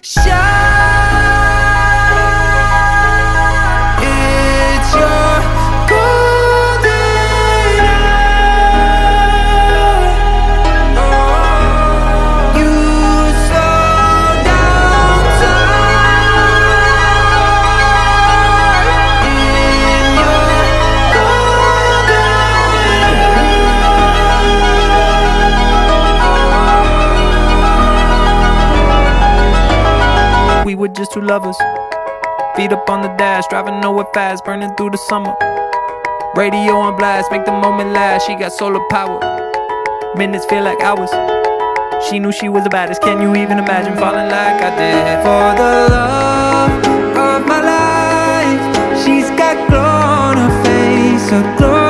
shine. It's your golden hour. You slow down time in your golden hour. We were just two lovers, feet up on the dash, driving nowhere fast, burning through the summer. Radio on blast, make the moment last. She got solar power, minutes feel like hours. She knew she was the baddest. Can you even imagine falling like I did? For the love of my life, she's got glow on her face, a glow